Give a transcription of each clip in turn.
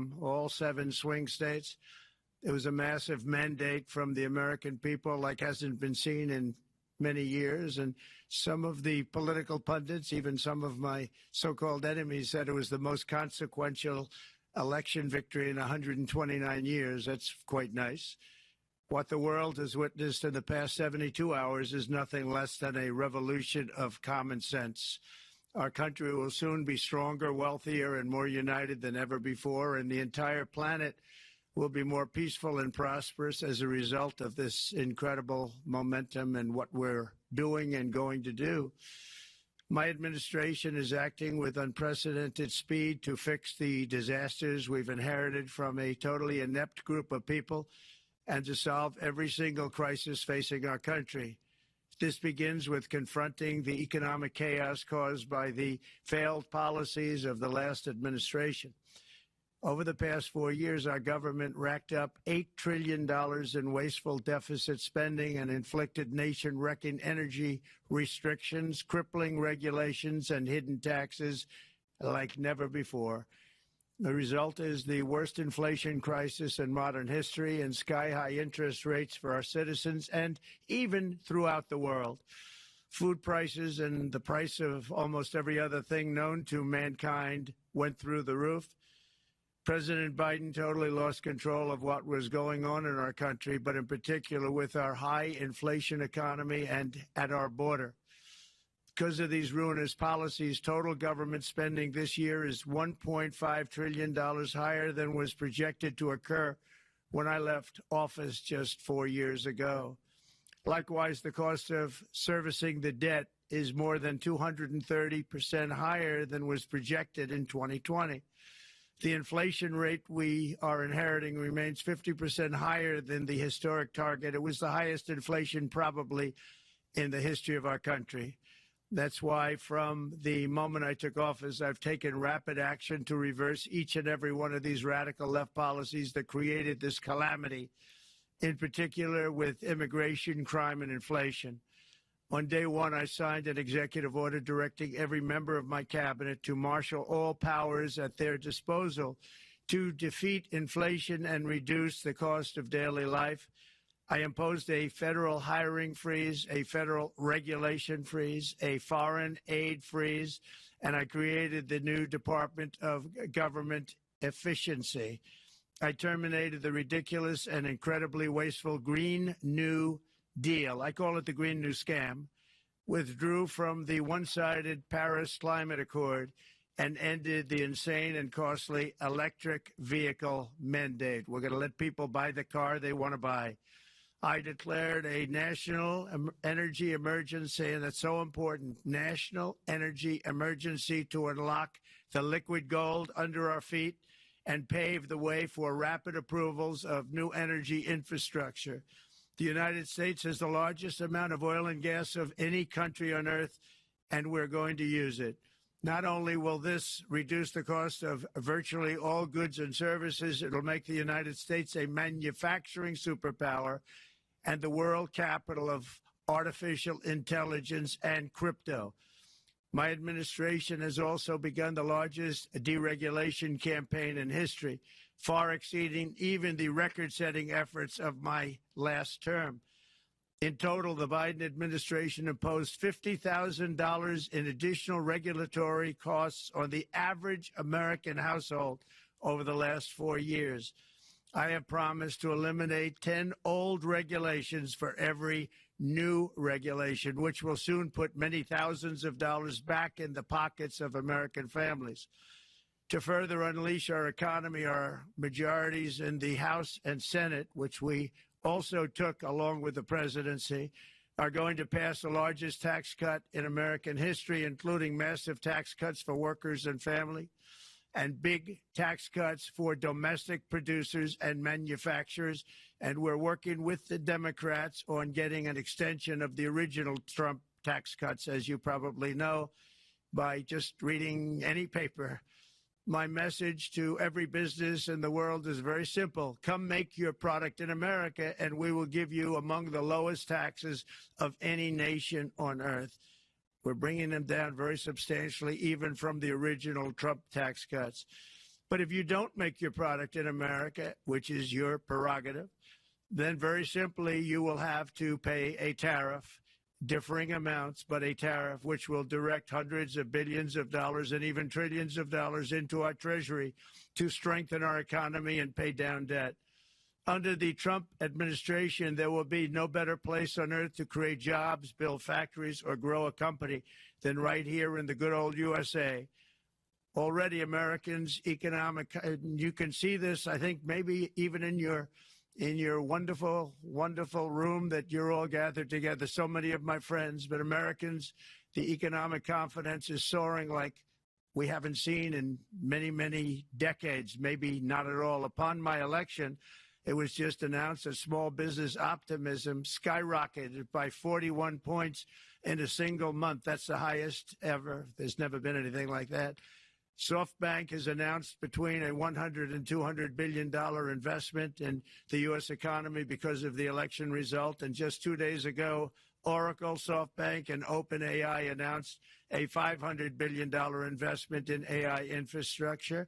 from all 7 swing states. It was a massive mandate from the American people like hasn't been seen in many years. And some of the political pundits, even some of my so-called enemies, said it was the most consequential election victory in 129 years. That's quite nice. What the world has witnessed in the past 72 hours is nothing less than a revolution of common sense. Our country will soon be stronger, wealthier, and more united than ever before, and the entire planet will be more peaceful and prosperous as a result of this incredible momentum and what we're doing and going to do. My administration is acting with unprecedented speed to fix the disasters we've inherited from a totally inept group of people and to solve every single crisis facing our country. This begins with confronting the economic chaos caused by the failed policies of the last administration. Over the past 4 years, our government racked up $8 trillion in wasteful deficit spending and inflicted nation-wrecking energy restrictions, crippling regulations, and hidden taxes like never before. The result is the worst inflation crisis in modern history and sky-high interest rates for our citizens and even throughout the world. Food prices and the price of almost every other thing known to mankind went through the roof. President Biden totally lost control of what was going on in our country, but in particular with our high inflation economy and at our border. Because of these ruinous policies, total government spending this year is $1.5 trillion higher than was projected to occur when I left office just 4 years ago. Likewise, the cost of servicing the debt is more than 230% higher than was projected in 2020. The inflation rate we are inheriting remains 50% higher than the historic target. It was the highest inflation probably in the history of our country. That's why from the moment I took office, I've taken rapid action to reverse each and every one of these radical left policies that created this calamity, in particular with immigration, crime, and inflation. On day one, I signed an executive order directing every member of my cabinet to marshal all powers at their disposal to defeat inflation and reduce the cost of daily life. I imposed a federal hiring freeze, a federal regulation freeze, a foreign aid freeze, and I created the new Department of Government Efficiency. I terminated the ridiculous and incredibly wasteful Green New Deal. I call it the Green New Scam. Withdrew from the one-sided Paris Climate Accord and ended the insane and costly electric vehicle mandate. We're going to let people buy the car they want to buy. I declared a national energy emergency, and that's so important, national energy emergency to unlock the liquid gold under our feet and pave the way for rapid approvals of new energy infrastructure. The United States has the largest amount of oil and gas of any country on earth, and we're going to use it. Not only will this reduce the cost of virtually all goods and services, it'll make the United States a manufacturing superpower and the world capital of artificial intelligence and crypto. My administration has also begun the largest deregulation campaign in history, far exceeding even the record-setting efforts of my last term. In total, the Biden administration imposed $50,000 in additional regulatory costs on the average American household over the last 4 years. I have promised to eliminate 10 old regulations for every new regulation, which will soon put many thousands of dollars back in the pockets of American families. To further unleash our economy, our majorities in the House and Senate, which we also took along with the presidency, are going to pass the largest tax cut in American history, including massive tax cuts for workers and family, and big tax cuts for domestic producers and manufacturers. And we're working with the Democrats on getting an extension of the original Trump tax cuts, as you probably know, by just reading any paper. My message to every business in the world is very simple. Come make your product in America, and we will give you among the lowest taxes of any nation on earth. We're bringing them down very substantially, even from the original Trump tax cuts. But if you don't make your product in America, which is your prerogative, then very simply you will have to pay a tariff, differing amounts, but a tariff which will direct hundreds of billions of dollars and even trillions of dollars into our treasury to strengthen our economy and pay down debt. Under the Trump administration, there will be no better place on earth to create jobs, build factories, or grow a company than right here in the good old USA. Already Americans' economic, you can see this, I think, maybe even in your wonderful, wonderful room that you're all gathered together, so many of my friends, but Americans, the economic confidence is soaring like we haven't seen in many, many decades, maybe not at all. Upon my election, it was just announced that small business optimism skyrocketed by 41 points in a single month. That's the highest ever. There's never been anything like that. SoftBank has announced between a $100 and $200 billion investment in the U.S. economy because of the election result. And just 2 days ago, Oracle, SoftBank, and OpenAI announced a $500 billion investment in AI infrastructure.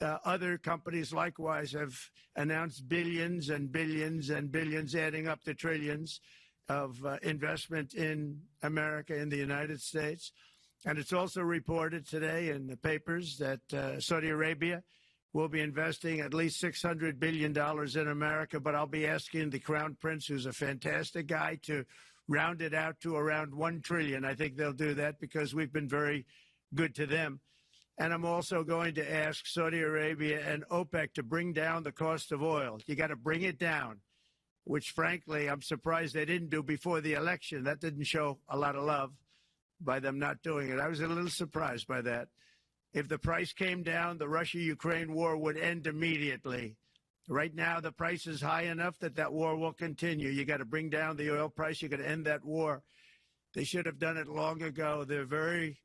Other companies likewise have announced billions and billions and billions, adding up to trillions of investment in America, in the United States. And it's also reported today in the papers that Saudi Arabia will be investing at least $600 billion in America. But I'll be asking the Crown Prince, who's a fantastic guy, to round it out to around $1 trillion. I think they'll do that because we've been very good to them. And I'm also going to ask Saudi Arabia and OPEC to bring down the cost of oil. You got to bring it down, which, frankly, I'm surprised they didn't do before the election. That didn't show a lot of love by them not doing it. I was a little surprised by that. If the price came down, the Russia-Ukraine war would end immediately. Right now, the price is high enough that that war will continue. You got to bring down the oil price. You got to end that war. They should have done it long ago. They're very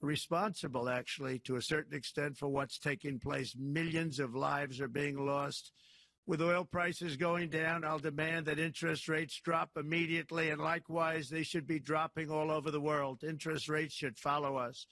responsible, actually, to a certain extent, for what's taking place. Millions of lives are being lost. With oil prices going down, I'll demand that interest rates drop immediately, and likewise, they should be dropping all over the world. Interest rates should follow us.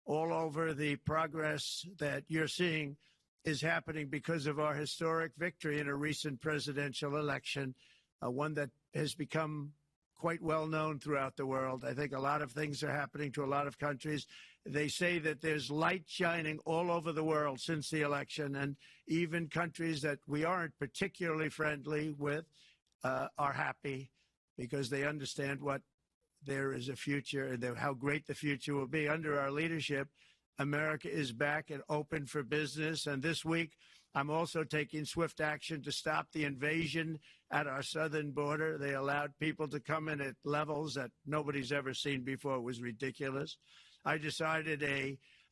All over, the progress that you're seeing is happening because of our historic victory in a recent presidential election, one that has become quite well known throughout the world. I think a lot of things are happening to a lot of countries. They say that there's light shining all over the world since the election, and even countries that we aren't particularly friendly with are happy because they understand what there is a future and how great the future will be. Under our leadership, America is back and open for business. And this week, I'm also taking swift action to stop the invasion at our southern border. They allowed people to come in at levels that nobody's ever seen before. It was ridiculous. I decided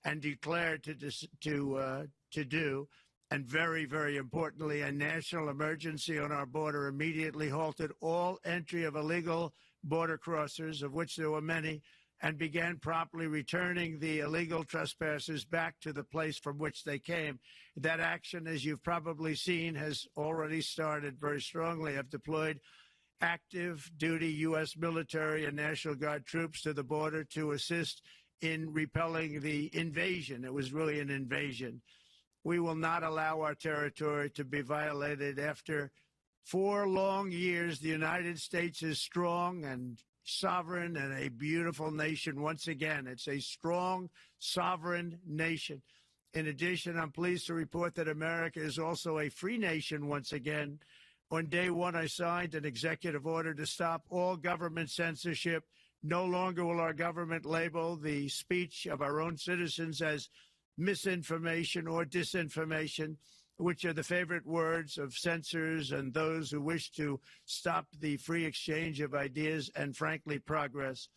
and declared to do, and very, very importantly, a national emergency on our border, immediately halted all entry of illegal border crossers, of which there were many, and began promptly returning the illegal trespassers back to the place from which they came. That action, as you've probably seen, has already started very strongly. I've deployed active duty U.S. military and National Guard troops to the border to assist in repelling the invasion. It was really an invasion. We will not allow our territory to be violated. After 4 long years, the United States is strong and sovereign and a beautiful nation once again. It's a strong, sovereign nation. In addition, I'm pleased to report that America is also a free nation once again. On day one, I signed an executive order to stop all government censorship. No longer will our government label the speech of our own citizens as misinformation or disinformation, which are the favorite words of censors and those who wish to stop the free exchange of ideas and, frankly, progress.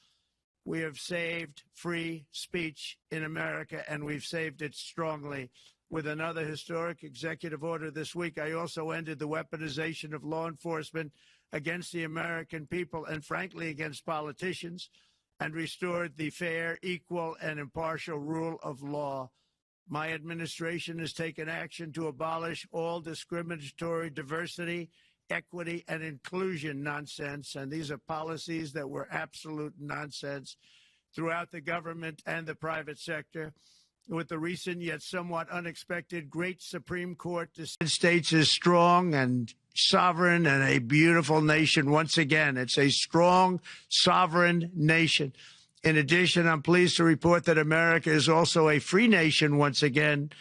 We have saved free speech in America, and we've saved it strongly. With another historic executive order this week, I also ended the weaponization of law enforcement against the American people and, frankly, against politicians, and restored the fair, equal, and impartial rule of law. My administration has taken action to abolish all discriminatory diversity, equity, and inclusion nonsense. And these are policies that were absolute nonsense throughout the government and the private sector. with the recent yet somewhat unexpected great Supreme Court decision. The United States is strong and sovereign and a beautiful nation once again. It's a strong, sovereign nation. In addition, I'm pleased to report that America is also a free nation once again.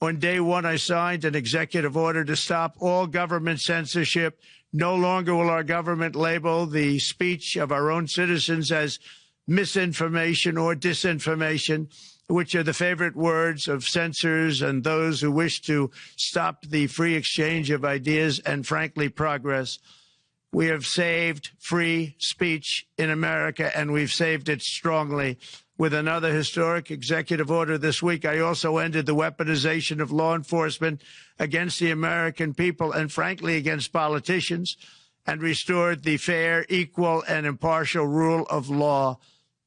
On day one, I signed an executive order to stop all government censorship. No longer will our government label the speech of our own citizens as misinformation or disinformation, which are the favorite words of censors and those who wish to stop the free exchange of ideas and, frankly, progress. We have saved free speech in America, and we've saved it strongly. With another historic executive order this week, I also ended the weaponization of law enforcement against the American people and, frankly, against politicians, and restored the fair, equal, and impartial rule of law.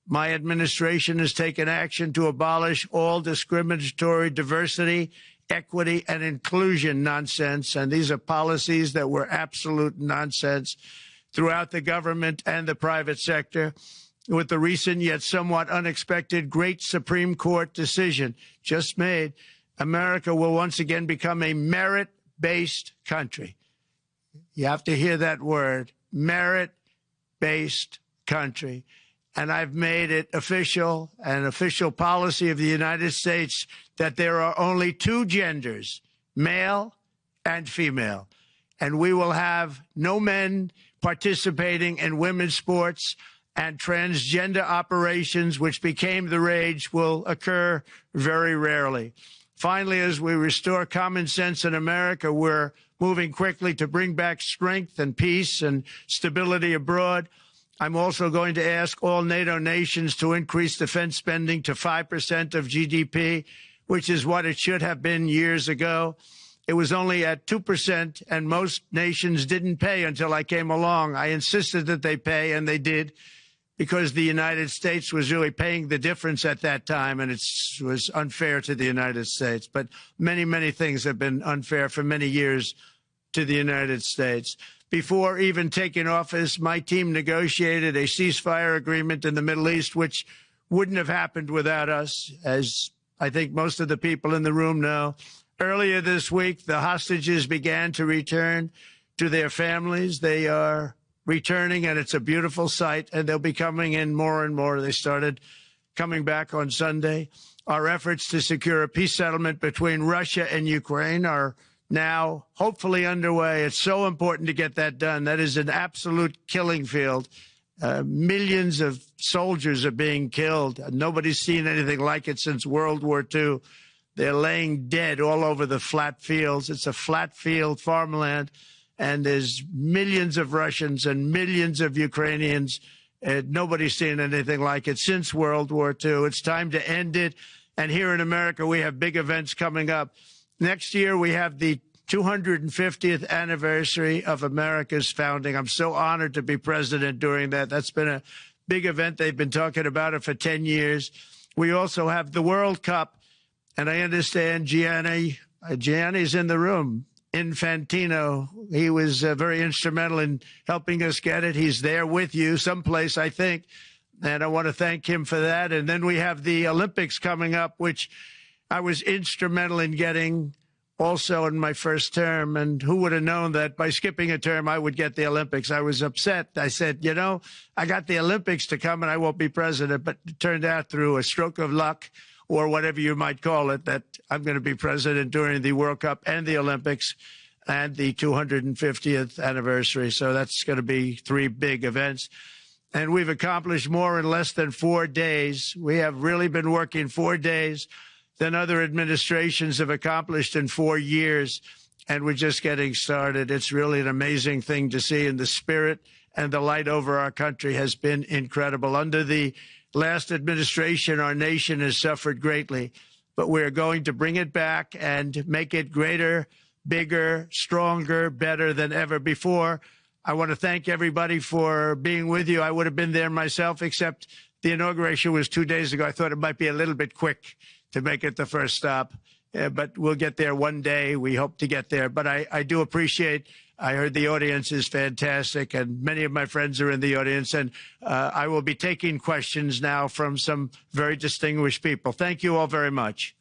My administration has taken action to abolish all discriminatory diversity, equity, and inclusion nonsense, and these are policies that were absolute nonsense throughout the government and the private sector. With the recent yet somewhat unexpected great Supreme Court decision just made, America will once again become a merit-based country. You have to hear that word, merit-based country. And I've made it official, an official policy of the United States, that there are only two genders, male and female. And we will have no men participating in women's sports, and transgender operations, which became the rage, will occur very rarely. Finally, as we restore common sense in America, we're moving quickly to bring back strength and peace and stability abroad. I'm also going to ask all NATO nations to increase defense spending to 5% of GDP, which is what it should have been years ago. It was only at 2%, and most nations didn't pay until I came along. I insisted that they pay, and they did, because the United States was really paying the difference at that time, and it was unfair to the United States. But many, many things have been unfair for many years to the United States. Before even taking office, my team negotiated a ceasefire agreement in the Middle East, which wouldn't have happened without us, as I think most of the people in the room know. Earlier this week, the hostages began to return to their families. They are returning, and it's a beautiful sight, and they'll be coming in more and more. They started coming back on Sunday. Our efforts to secure a peace settlement between Russia and Ukraine are now hopefully underway. It's so important to get that done. That is an absolute killing field. Millions of soldiers are being killed. Nobody's seen anything like it since World War II. They're laying dead all over the flat fields. It's a flat field farmland. And there's millions of Russians and millions of Ukrainians. Nobody's seen anything like it since World War II. It's time to end it. And here in America, we have big events coming up. Next year, we have the 250th anniversary of America's founding. I'm so honored to be president during that. That's been a big event. They've been talking about it for 10 years. We also have the World Cup. And I understand Gianni's in the room. Infantino, he was very instrumental in helping us get it. He's there with you someplace, I think, and I want to thank him for that. And then we have the Olympics coming up, which I was instrumental in getting also in my first term. And who would have known that by skipping a term, I would get the Olympics? I was upset. I said, you know, I got the Olympics to come and I won't be president. But it turned out through a stroke of luck, or whatever you might call it, that I'm going to be president during the World Cup and the Olympics and the 250th anniversary. So that's going to be three big events. And we've accomplished more in less than 4 days. We have really been working 4 days than other administrations have accomplished in 4 years. And we're just getting started. It's really an amazing thing to see. And the spirit and the light over our country has been incredible. Under the last administration, our nation has suffered greatly, but we're going to bring it back and make it greater, bigger, stronger, better than ever before. I want to thank everybody for being with you. I would have been there myself, except the inauguration was 2 days ago. I thought it might be a little bit quick to make it the first stop, but we'll get there one day. We hope to get there. But I do appreciate, I heard the audience is fantastic, and many of my friends are in the audience, and I will be taking questions now from some very distinguished people. Thank you all very much.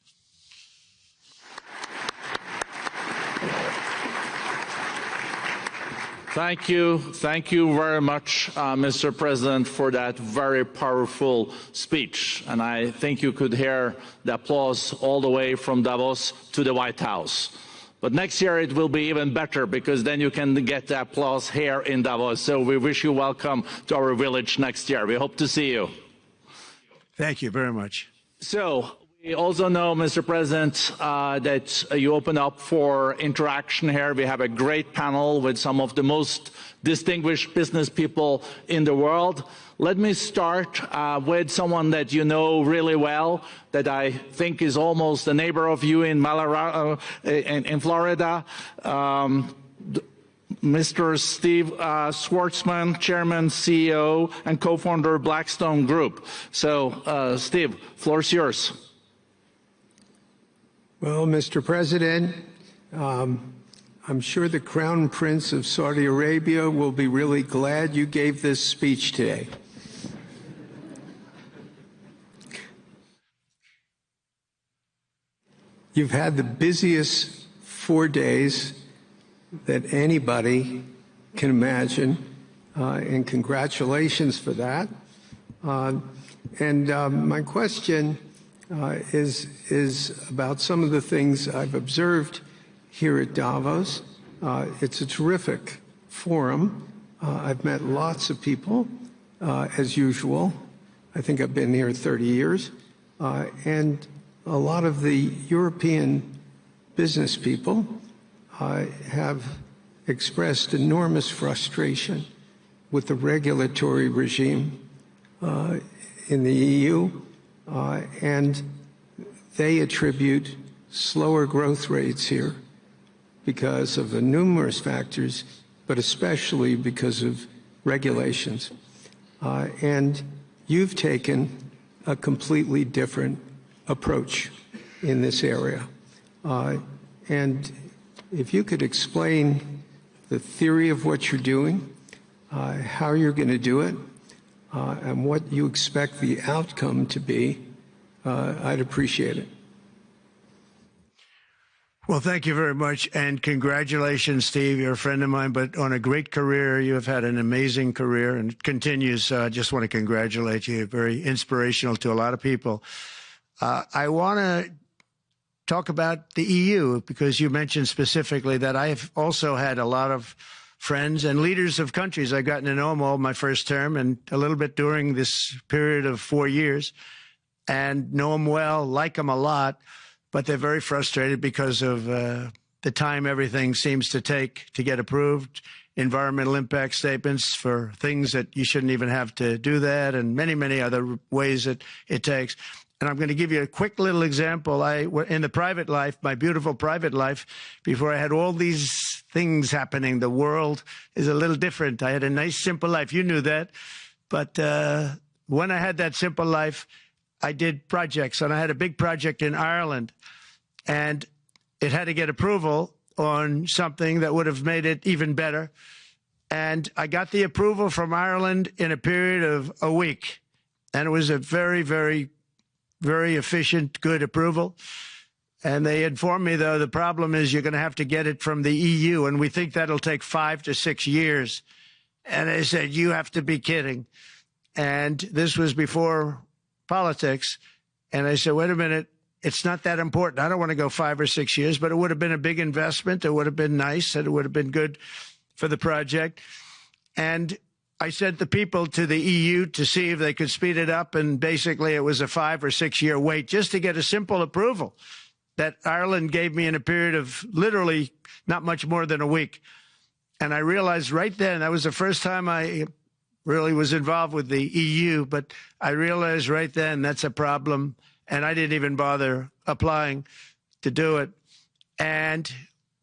Thank you. Thank you very much, Mr. President, for that very powerful speech. And I think you could hear the applause all the way from Davos to the White House. But next year it will be even better, because then you can get the applause here in Davos. So we wish you welcome to our village next year. We hope to see you. Thank you very much. So we also know, Mr. President, that you open up for interaction here. We have a great panel with some of the most distinguished business people in the world. Let me start with someone that you know really well, that I think is almost a neighbor of you in Florida. Mr. Steve Schwarzman, Chairman, CEO, and co-founder of Blackstone Group. So, Steve, floor is yours. Well, Mr. President, I'm sure the Crown Prince of Saudi Arabia will be really glad you gave this speech today. You've had the busiest 4 days that anybody can imagine, and congratulations for that. My question is about some of the things I've observed here at Davos. It's a terrific forum. I've met lots of people, as usual. I think I've been here 30 years. And a lot of the European business people have expressed enormous frustration with the regulatory regime in the EU, and they attribute slower growth rates here because of the numerous factors, but especially because of regulations. And you've taken a completely different approach in this area. And if you could explain the theory of what you're doing, how you're going to do it, and what you expect the outcome to be, I'd appreciate it. Well, thank you very much, and congratulations, Steve. You're a friend of mine, but on a great career. You have had an amazing career, and it continues. I just want to congratulate you. Very inspirational to a lot of people. I want to talk about the EU, because you mentioned specifically that I've also had a lot of friends and leaders of countries. I've gotten to know them all my first term and a little bit during this period of 4 years, and know them well, like them a lot, but they're very frustrated because of the time everything seems to take to get approved, environmental impact statements for things that you shouldn't even have to do that, and many, many other ways that it takes. And I'm going to give you a quick little example. In the private life, my beautiful private life, before I had all these things happening, the world is a little different. I had a nice, simple life. You knew that. But when I had that simple life, I did projects. And I had a big project in Ireland. And it had to get approval on something that would have made it even better. And I got the approval from Ireland in a period of a week. And it was a very, very efficient, good approval. And they informed me, though, the problem is you're going to have to get it from the EU, and we think that'll take 5 to 6 years. And I said, you have to be kidding. And this was before politics. And I said, wait a minute, it's not that important. I don't want to go 5 or 6 years, but it would have been a big investment. It would have been nice, and it would have been good for the project. And I sent the people to the EU to see if they could speed it up, and basically it was a 5 or 6 year wait just to get a simple approval that Ireland gave me in a period of literally not much more than a week. And I realized right then, that was the first time I really was involved with the EU, but I realized right then that's a problem, and I didn't even bother applying to do it.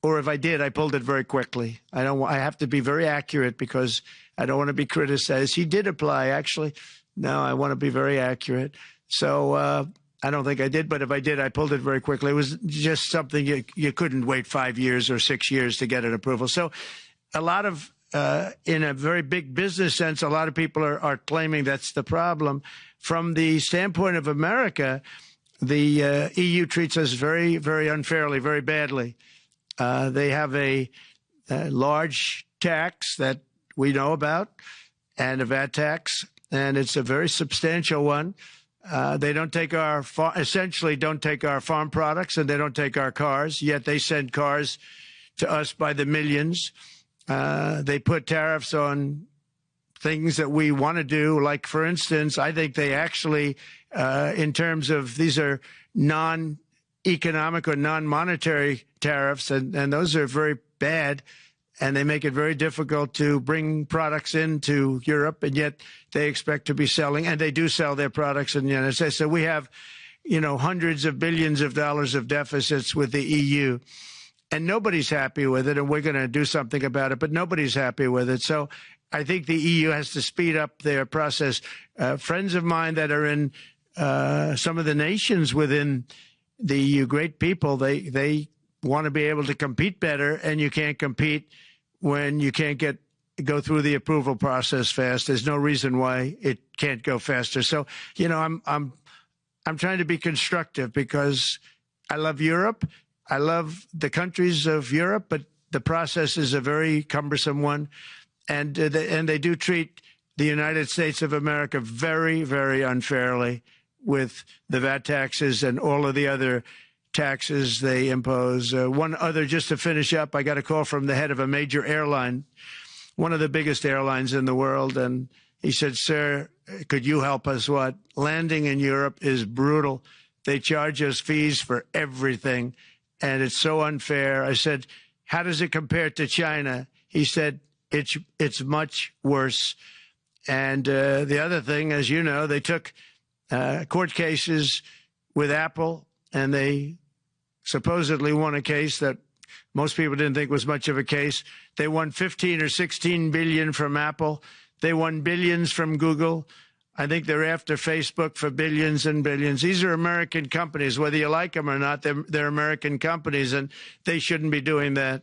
Or if I did, I pulled it very quickly. I have to be very accurate because I don't want to be criticized. He did apply, actually. No, I want to be very accurate. So I don't think I did, but if I did, I pulled it very quickly. It was just something you couldn't wait 5 years or 6 years to get an approval. So a lot of, in a very big business sense, a lot of people are claiming that's the problem. From the standpoint of America, the EU treats us very, very unfairly, very badly. They have large tax that we know about, and a VAT tax, and it's a very substantial one. They don't take essentially don't take our farm products, and they don't take our cars, yet they send cars to us by the millions. They put tariffs on things that we want to do. Like, for instance, I think they actually, in terms of, these are non-economic or non-monetary tariffs, and those are very bad, and they make it very difficult to bring products into Europe, and yet they expect to be selling, and they do sell their products in the United States. So we have, hundreds of billions of dollars of deficits with the EU, and nobody's happy with it, and we're going to do something about it, but nobody's happy with it. So I think the EU has to speed up their process. Friends of mine that are in some of the nations within the EU, great people, they want to be able to compete better, and you can't compete when you can't go through the approval process fast. There's no reason why it can't go faster. So, I'm trying to be constructive because I love Europe. I love the countries of Europe, but the process is a very cumbersome one. And they do treat the United States of America very, very unfairly with the VAT taxes and all of the other taxes they impose. One other, just to finish up, I got a call from the head of a major airline, one of the biggest airlines in the world, and he said, "Sir, could you help us? What? Landing in Europe is brutal. They charge us fees for everything, and it's so unfair." I said, "How does it compare to China?" He said, it's much worse. And the other thing, as you know, they took court cases with Apple, and they supposedly won a case that most people didn't think was much of a case. They won 15 or 16 billion from Apple. They won billions from Google. I think they're after Facebook for billions and billions. These are American companies, whether you like them or not. They're American companies, and they shouldn't be doing that.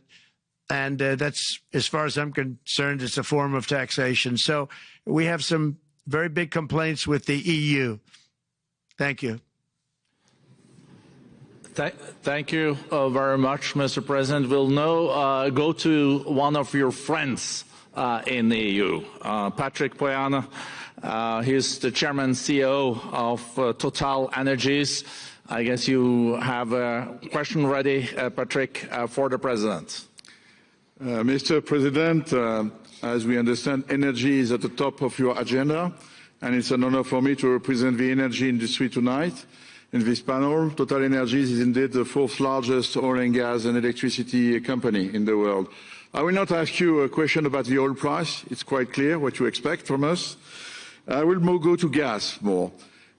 And that's, as far as I'm concerned, it's a form of taxation. So we have some very big complaints with the EU. Thank you. Thank you very much, Mr. President. We'll now go to one of your friends in the EU, Patrick Pouyanné. He's the chairman CEO of Total Energies. I guess you have a question ready, Patrick, for the president. Mr. President, as we understand, energy is at the top of your agenda, and it's an honor for me to represent the energy industry tonight. In this panel, Total Energies is indeed the fourth largest oil and gas and electricity company in the world. I will not ask you a question about the oil price. It's quite clear what you expect from us. I will go to gas more.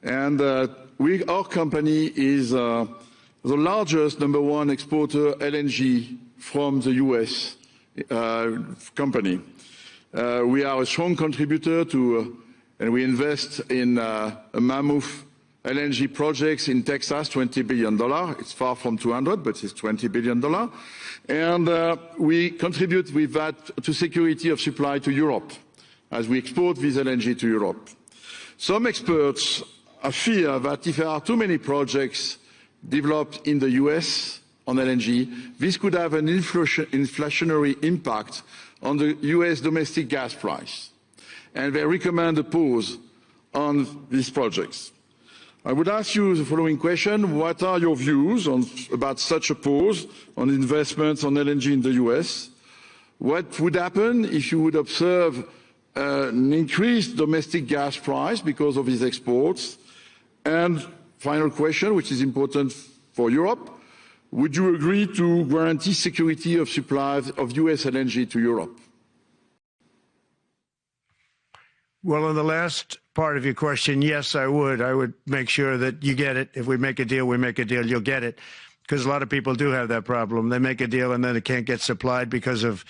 And our company is the largest #1 exporter LNG from the US company. We are a strong contributor to, and we invest in a mammoth LNG projects in Texas, $20 billion. It's far from 200, but it's $20 billion. And we contribute with that to security of supply to Europe, as we export this LNG to Europe. Some experts fear that if there are too many projects developed in the US on LNG, this could have an inflationary impact on the US domestic gas price. And they recommend a pause on these projects. I would ask you the following question: what are your views about such a pause on investments on LNG in the US? What would happen if you would observe an increased domestic gas price because of these exports? And final question, which is important for Europe: would you agree to guarantee security of supply of US LNG to Europe? Well, on the last part of your question, yes, I would. I would make sure that you get it. If we make a deal, we make a deal, you'll get it. Because a lot of people do have that problem. They make a deal and then it can't get supplied because of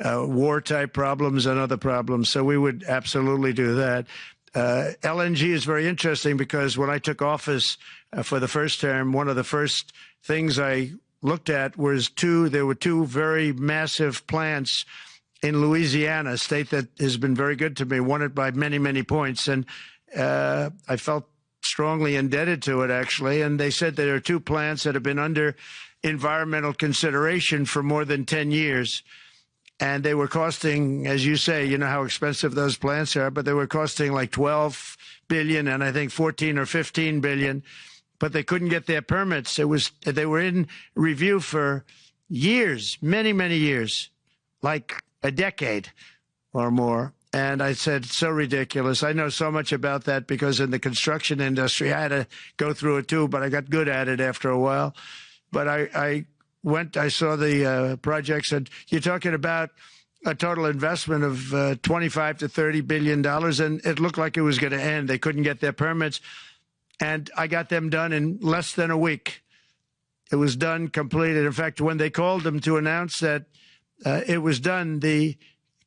war-type problems and other problems. So we would absolutely do that. LNG is very interesting because when I took office for the first term, one of the first things I looked at was there were two very massive plants in Louisiana, a state that has been very good to me, won it by many, many points. And I felt strongly indebted to it, actually. And they said there are two plants that have been under environmental consideration for more than 10 years. and they were costing, as you say, you know how expensive those plants are, but they were costing like 12 billion and I think 14 or 15 billion, but they couldn't get their permits. They were in review for years, many, many years, like a decade or more. And I said, so ridiculous. I know so much about that because in the construction industry, I had to go through it too, but I got good at it after a while. But I saw the projects, and you're talking about a total investment of 25 to $30 billion, and it looked like it was going to end. They couldn't get their permits, and I got them done in less than a week. It was done, completed. In fact, when they called them to announce that it was done, the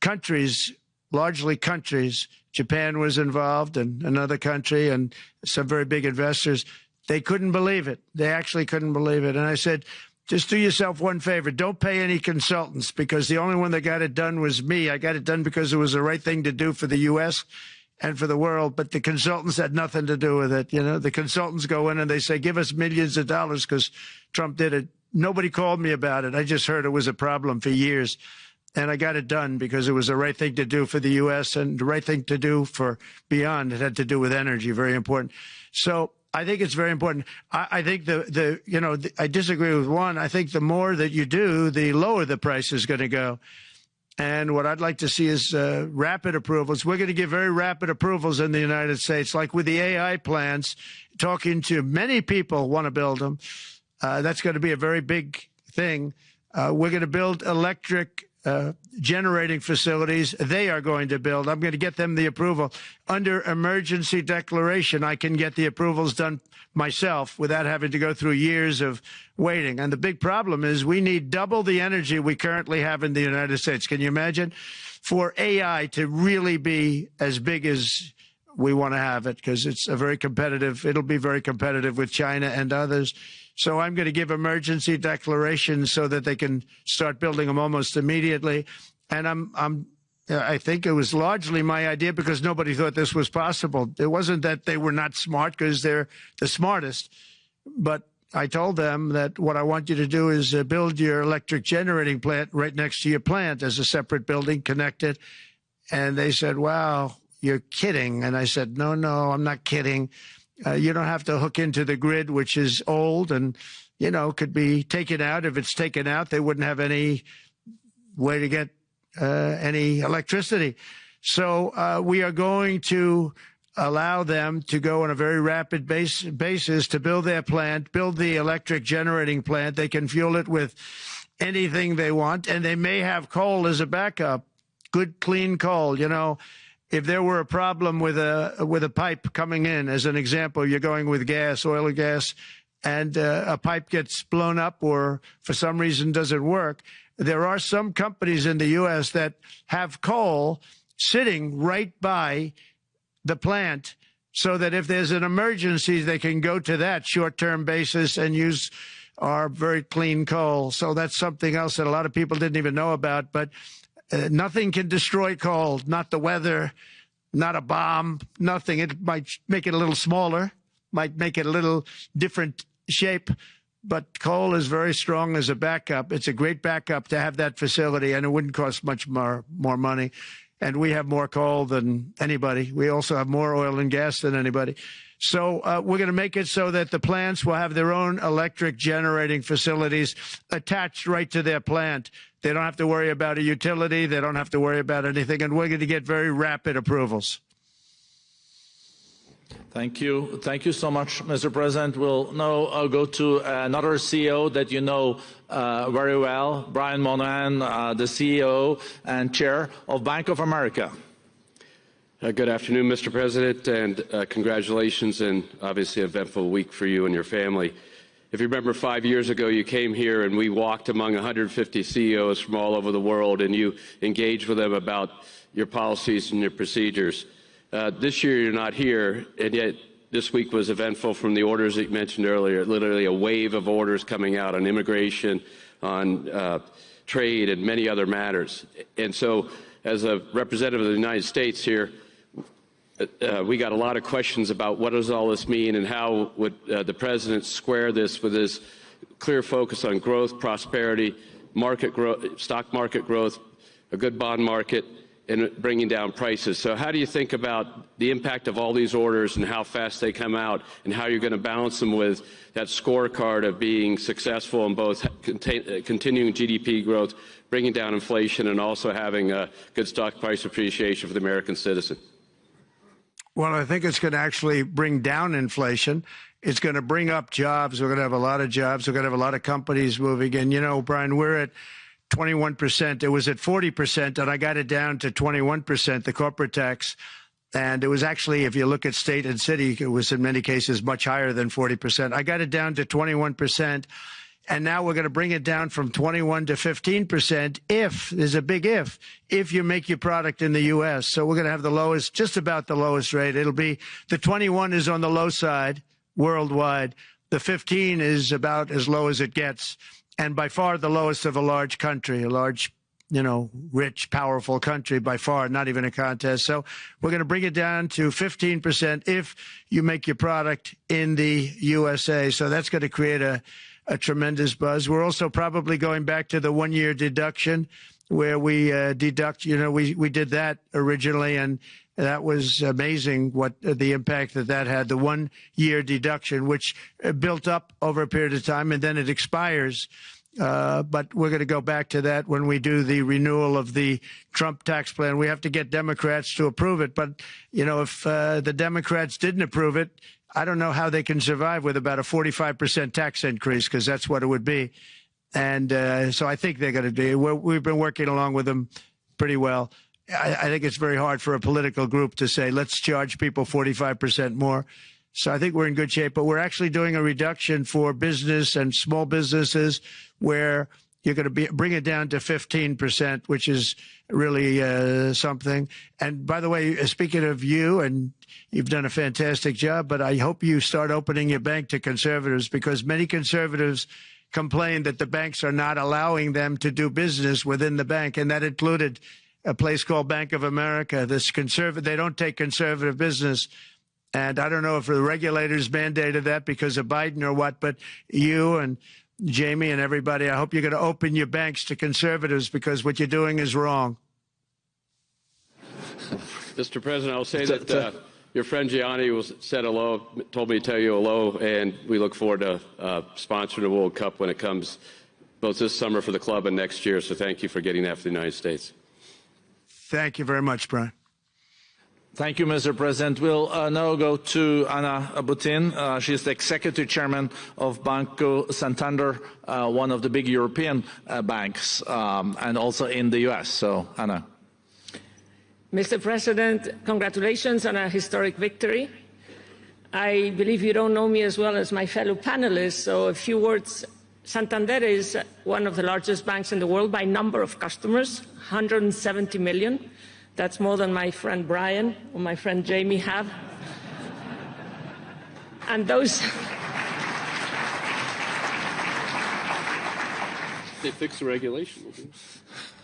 countries, largely countries, Japan was involved and another country and some very big investors, they couldn't believe it. They actually couldn't believe it. And I said, just do yourself one favor. Don't pay any consultants, because the only one that got it done was me. I got it done because it was the right thing to do for the U.S. and for the world. But the consultants had nothing to do with it. You know, the consultants go in and they say, give us millions of dollars because Trump did it. Nobody called me about it. I just heard it was a problem for years. And I got it done because it was the right thing to do for the U.S. and the right thing to do for beyond. It had to do with energy, very important. So I think it's very important. I think I disagree with one. I think the more that you do, the lower the price is going to go. And what I'd like to see is rapid approvals. We're going to give very rapid approvals in the United States, like with the AI plants, talking to many people want to build them. That's going to be a very big thing. We're going to build electric generating facilities. They are going to build. I'm going to get them the approval. Under emergency declaration, I can get the approvals done myself without having to go through years of waiting. And the big problem is we need double the energy we currently have in the United States. Can you imagine? For AI to really be as big as we want to have it, because it's a very competitive, it'll be very competitive with China and others. So I'm going to give emergency declarations so that they can start building them almost immediately. And I think it was largely my idea because nobody thought this was possible. It wasn't that they were not smart, because they're the smartest. But I told them that what I want you to do is build your electric generating plant right next to your plant as a separate building connected. And they said, wow, you're kidding. And I said, no, I'm not kidding. You don't have to hook into the grid, which is old and, could be taken out. If it's taken out, they wouldn't have any way to get any electricity. So we are going to allow them to go on a very rapid basis to build their plant, build the electric generating plant. They can fuel it with anything they want, and they may have coal as a backup, good, clean coal, If there were a problem with a pipe coming in, as an example, you're going with gas, oil or gas, and a pipe gets blown up or for some reason doesn't work, there are some companies in the U.S. that have coal sitting right by the plant so that if there's an emergency, they can go to that short-term basis and use our very clean coal. So that's something else that a lot of people didn't even know about, but nothing can destroy coal, not the weather, not a bomb, nothing. It might make it a little smaller, might make it a little different shape, but coal is very strong as a backup. It's a great backup to have that facility, and it wouldn't cost much more money. And we have more coal than anybody. We also have more oil and gas than anybody. So we're going to make it so that the plants will have their own electric generating facilities attached right to their plant. They don't have to worry about a utility. They don't have to worry about anything. And we're going to get very rapid approvals. Thank you. Thank you so much, Mr. President. We'll now go to another CEO that you know very well, Brian Moynihan, the CEO and chair of Bank of America. Good afternoon, Mr. President, and congratulations, and obviously an eventful week for you and your family. If you remember 5 years ago, you came here and we walked among 150 CEOs from all over the world, and you engaged with them about your policies and your procedures. This year you're not here, and yet this week was eventful from the orders that you mentioned earlier, literally a wave of orders coming out on immigration, on trade, and many other matters. And so as a representative of the United States here, we got a lot of questions about what does all this mean and how would the president square this with his clear focus on growth, prosperity, market growth, stock market growth, a good bond market, and bringing down prices. So how do you think about the impact of all these orders and how fast they come out, and how you're going to balance them with that scorecard of being successful in both continuing GDP growth, bringing down inflation, and also having a good stock price appreciation for the American citizen? Well, I think it's going to actually bring down inflation. It's going to bring up jobs. We're going to have a lot of jobs. We're going to have a lot of companies moving in. You know, Brian, we're at 21%. It was at 40%, and I got it down to 21%, the corporate tax. And it was actually, if you look at state and city, it was in many cases much higher than 40%. I got it down to 21%. And now we're going to bring it down from 21 to 15% if, there's a big if you make your product in the U.S. So we're going to have the lowest, just about the lowest rate. It'll be, the 21 is on the low side worldwide. The 15 is about as low as it gets. And by far the lowest of a large country, a large, you know, rich, powerful country by far, not even a contest. So we're going to bring it down to 15% if you make your product in the USA. So that's going to create a tremendous buzz. We're also probably going back to the 1 year deduction where we deduct, you know, we did that originally, and that was amazing what the impact that had, the 1 year deduction, which built up over a period of time and then it expires. But we're going to go back to that when we do the renewal of the Trump tax plan. We have to get Democrats to approve it. But, you know, if the Democrats didn't approve it, I don't know how they can survive with about a 45% tax increase, because that's what it would be. And so I think they're going to do. We've been working along with them pretty well. I think it's very hard for a political group to say, let's charge people 45% more. So I think we're in good shape. But we're actually doing a reduction for business and small businesses where you're going to bring it down to 15%, which is really something. And by the way, speaking of you, and you've done a fantastic job, but I hope you start opening your bank to conservatives, because many conservatives complain that the banks are not allowing them to do business within the bank. And that included a place called Bank of America. They don't take conservative business. And I don't know if the regulators mandated that because of Biden or what, but you and Jamie and everybody, I hope you're going to open your banks to conservatives, because what you're doing is wrong. Mr. President, I'll say that your friend Gianni said hello, told me to tell you hello, and we look forward to sponsoring the World Cup when it comes, both this summer for the club and next year. So thank you for getting that for the United States. Thank you very much, Brian. Thank you, Mr. President. We'll now go to Anna Butin. She's the executive chairman of Banco Santander, one of the big European banks, and also in the U.S. So, Anna. Mr. President, congratulations on a historic victory. I believe you don't know me as well as my fellow panelists, so a few words. Santander is one of the largest banks in the world by number of customers, 170 million. That's more than my friend Brian or my friend Jamie have. And those... They fixed the regulation.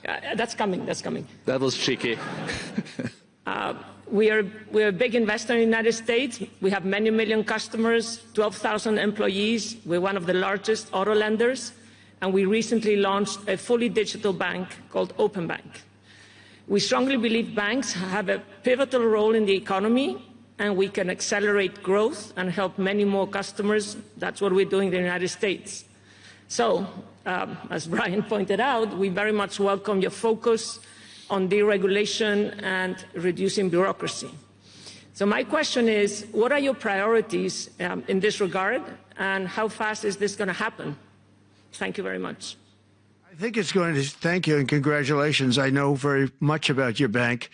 That's coming, that's coming. That was cheeky. We're a big investor in the United States. We have many million customers, 12,000 employees. We're one of the largest auto lenders. And we recently launched a fully digital bank called Open Bank. We strongly believe banks have a pivotal role in the economy, and we can accelerate growth and help many more customers. That's what we're doing in the United States. So, as Brian pointed out, we very much welcome your focus on deregulation and reducing bureaucracy. So my question is, what are your priorities in this regard, and how fast is this going to happen? Thank you very much. I think it's going to, thank you and congratulations. I know very much about your bank,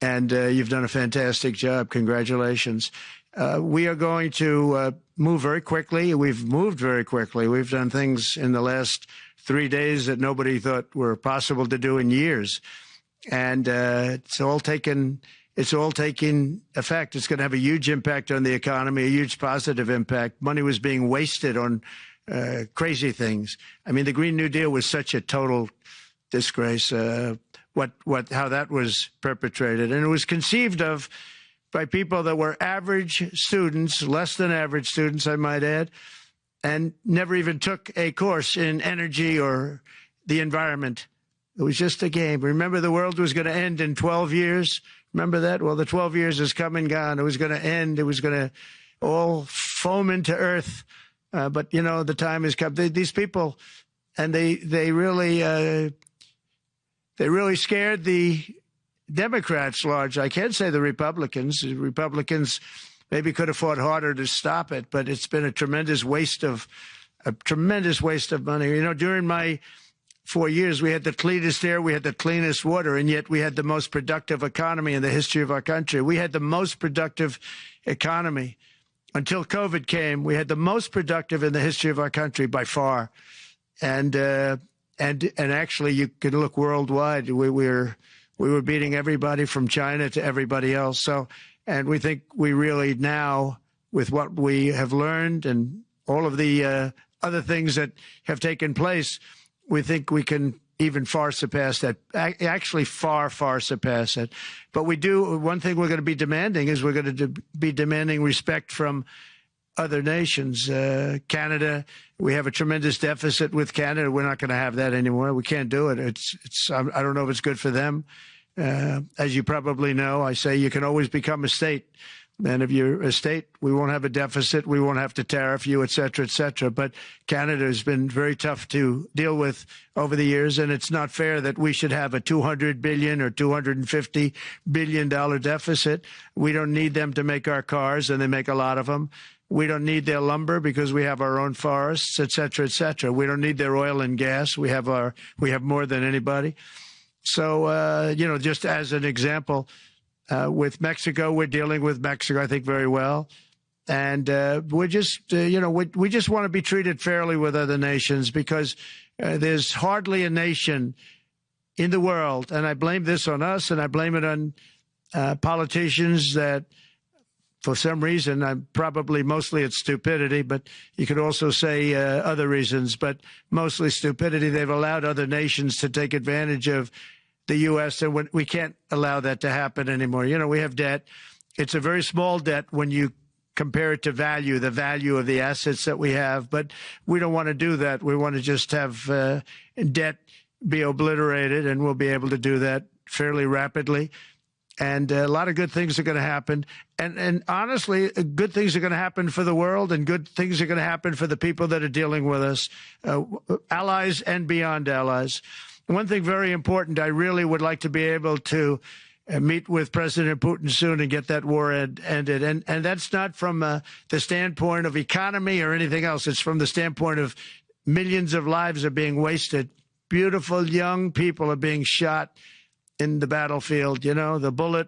and you've done a fantastic job. Congratulations. We are going to move very quickly. We've moved very quickly. We've done things in the last 3 days that nobody thought were possible to do in years. And it's all taking effect. It's going to have a huge impact on the economy, a huge positive impact. Money was being wasted on crazy things. I mean, the Green New Deal was such a total disgrace, how that was perpetrated. And it was conceived of by people that were average students, less than average students, I might add, and never even took a course in energy or the environment. It was just a game. Remember, the world was going to end in 12 years. Remember that? Well, the 12 years has come and gone. It was going to end. It was going to all foam into earth. But, you know, the time has come. These people, and they really scared the Democrats large. I can't say the Republicans. The Republicans maybe could have fought harder to stop it, but it's been a tremendous waste of money. You know, during my 4 years, we had the cleanest air, we had the cleanest water, and yet we had the most productive economy in the history of our country. We had the most productive economy until COVID came. We had the most productive in the history of our country by far, and actually, you could look worldwide. We were beating everybody from China to everybody else. So, and we think we really now, with what we have learned and all of the other things that have taken place, we think we can even far surpass that, actually far surpass it. But we do, one thing we're going to be demanding is we're going to be demanding respect from other nations. Canada, we have a tremendous deficit with Canada. We're not going to have that anymore. We can't do it. I don't know if it's good for them. As you probably know, I say you can always become a state. And if you're a state, we won't have a deficit. We won't have to tariff you, et cetera, et cetera. But Canada has been very tough to deal with over the years. And it's not fair that we should have a $200 billion or $250 billion deficit. We don't need them to make our cars, and they make a lot of them. We don't need their lumber because we have our own forests, et cetera, et cetera. We don't need their oil and gas. We have more than anybody. So, you know, just as an example, with Mexico, we're dealing with Mexico, I think, very well. And we're just, you know, we just want to be treated fairly with other nations, because there's hardly a nation in the world, and I blame this on us, and I blame it on politicians that, for some reason, probably mostly it's stupidity, but you could also say other reasons, but mostly stupidity. They've allowed other nations to take advantage of the U.S., and we can't allow that to happen anymore. You know, we have debt. It's a very small debt when you compare it to the value of the assets that we have, but we don't want to do that. We want to just have debt be obliterated, and we'll be able to do that fairly rapidly. And a lot of good things are going to happen. And honestly, good things are going to happen for the world, and good things are going to happen for the people that are dealing with us, allies and beyond allies. One thing very important, I really would like to be able to meet with President Putin soon and get that war ended. And that's not from the standpoint of economy or anything else. It's from the standpoint of millions of lives are being wasted. Beautiful young people are being shot in the battlefield. You know, the bullet,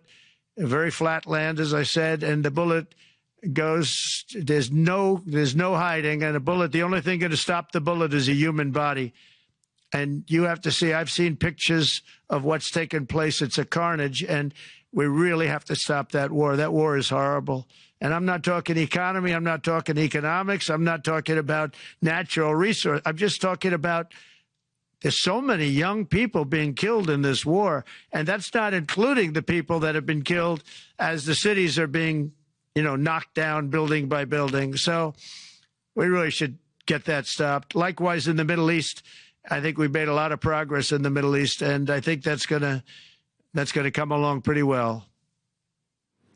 very flat land, as I said, and the bullet goes, there's no hiding. And a bullet, the only thing going to stop the bullet is a human body. And you have to see, I've seen pictures of what's taken place. It's a carnage, and we really have to stop that war. That war is horrible. And I'm not talking economy. I'm not talking economics. I'm not talking about natural resource. I'm just talking about there's so many young people being killed in this war. And that's not including the people that have been killed as the cities are being, you know, knocked down building by building. So we really should get that stopped. Likewise, in the Middle East, I think we've made a lot of progress in the Middle East, and I think that's gonna come along pretty well.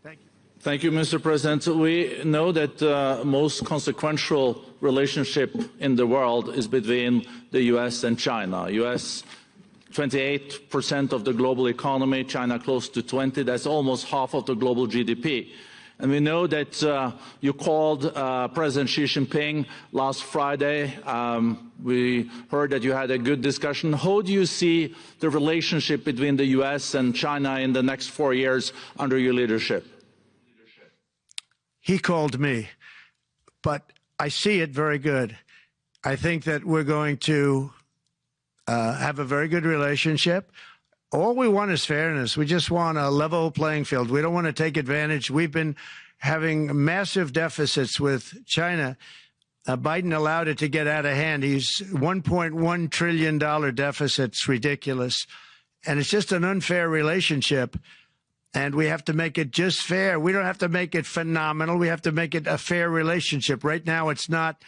Thank you. Thank you, Mr. President. We know that the most consequential relationship in the world is between the U.S. and China. U.S. 28% of the global economy, China close to 20%. That's almost half of the global GDP. And we know that you called President Xi Jinping last Friday. We heard that you had a good discussion. How do you see the relationship between the U.S. and China in the next 4 years under your leadership? He called me, but I see it very good. I think that we're going to have a very good relationship. All we want is fairness. We just want a level playing field. We don't want to take advantage. We've been having massive deficits with China. Biden allowed it to get out of hand. He's $1.1 trillion deficit. It's ridiculous. And it's just an unfair relationship. And we have to make it just fair. We don't have to make it phenomenal. We have to make it a fair relationship. Right now, it's not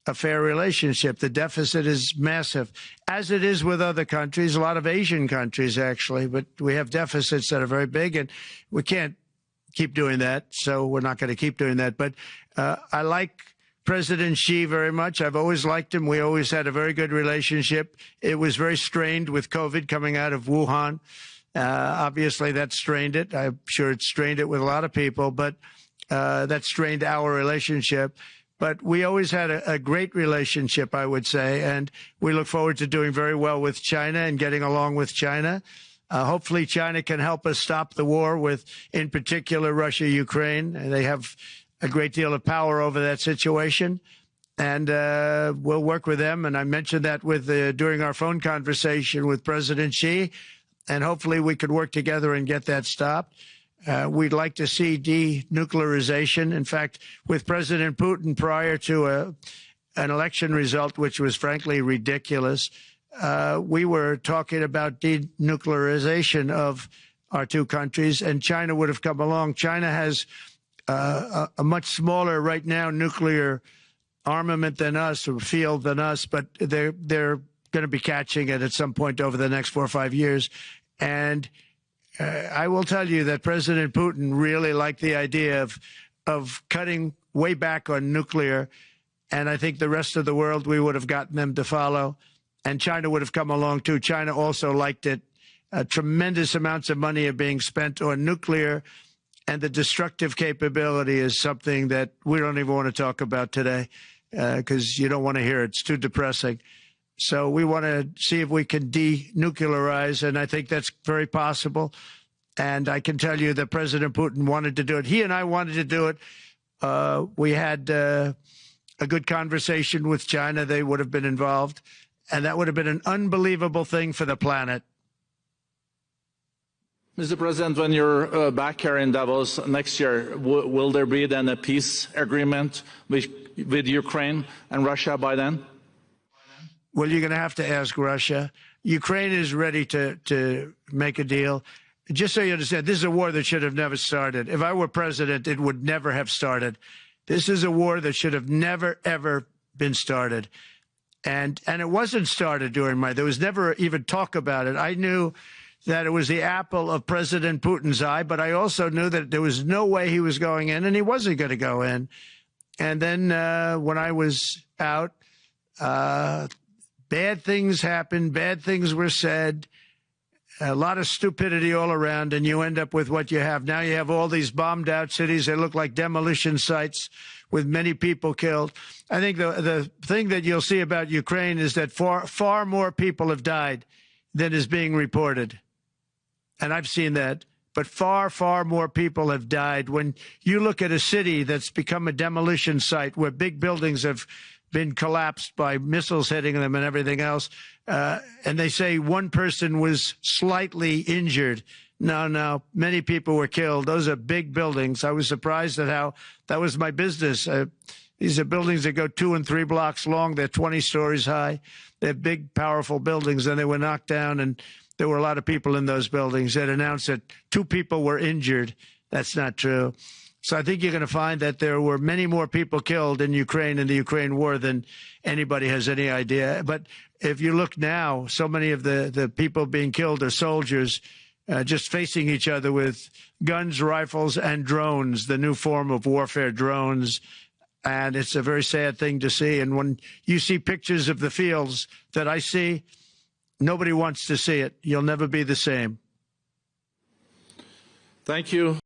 a fair relationship. The deficit is massive, as it is with other countries, a lot of Asian countries, actually. But we have deficits that are very big, and we can't keep doing that. So we're not going to keep doing that. But I like President Xi very much. I've always liked him. We always had a very good relationship. It was very strained with COVID coming out of Wuhan. Obviously, that strained it. I'm sure it strained it with a lot of people, but that strained our relationship. But we always had a great relationship, I would say, and we look forward to doing very well with China and getting along with China. Hopefully, China can help us stop the war with, in particular, Russia, Ukraine. They have a great deal of power over that situation, and we'll work with them. And I mentioned that during our phone conversation with President Xi, and hopefully we could work together and get that stopped. We'd like to see denuclearization. In fact, with President Putin, prior to an election result, which was frankly ridiculous, we were talking about denuclearization of our two countries, and China would have come along. China has a much smaller, right now, nuclear armament than us, or field than us, but they're going to be catching it at some point over the next 4 or 5 years. And I will tell you that President Putin really liked the idea of cutting way back on nuclear. And I think the rest of the world, we would have gotten them to follow. And China would have come along, too. China also liked it. Tremendous amounts of money are being spent on nuclear. And the destructive capability is something that we don't even want to talk about today because you don't want to hear it. It's too depressing. So we want to see if we can denuclearize, and I think that's very possible. And I can tell you that President Putin wanted to do it. He and I wanted to do it. We had a good conversation with China. They would have been involved, and that would have been an unbelievable thing for the planet. Mr. President, when you're back here in Davos next year, will there be then a peace agreement with Ukraine and Russia by then? Well, you're going to have to ask Russia. Ukraine is ready to make a deal. Just so you understand, this is a war that should have never started. If I were president, it would never have started. This is a war that should have never, ever been started. And it wasn't started during there was never even talk about it. I knew that it was the apple of President Putin's eye, but I also knew that there was no way he was going in, and he wasn't going to go in. And then when I was out, bad things happened, bad things were said, a lot of stupidity all around, and you end up with what you have. Now you have all these bombed out cities. They look like demolition sites with many people killed. I think the thing that you'll see about Ukraine is that far more people have died than is being reported. And I've seen that. But far, far more people have died. When you look at a city that's become a demolition site where big buildings have been collapsed by missiles hitting them and everything else, and they say one person was slightly injured. No, many people were killed. Those are big buildings. I was surprised at how that was my business. These are buildings that go 2 and 3 blocks long. They're 20 stories high. They're big, powerful buildings, and they were knocked down, and there were a lot of people in those buildings. That announced that 2 people were injured. That's not true. So I think you're going to find that there were many more people killed in Ukraine in the Ukraine war than anybody has any idea. But if you look now, so many of the people being killed are soldiers just facing each other with guns, rifles, and drones, the new form of warfare, drones. And it's a very sad thing to see. And when you see pictures of the fields that I see, nobody wants to see it. You'll never be the same. Thank you.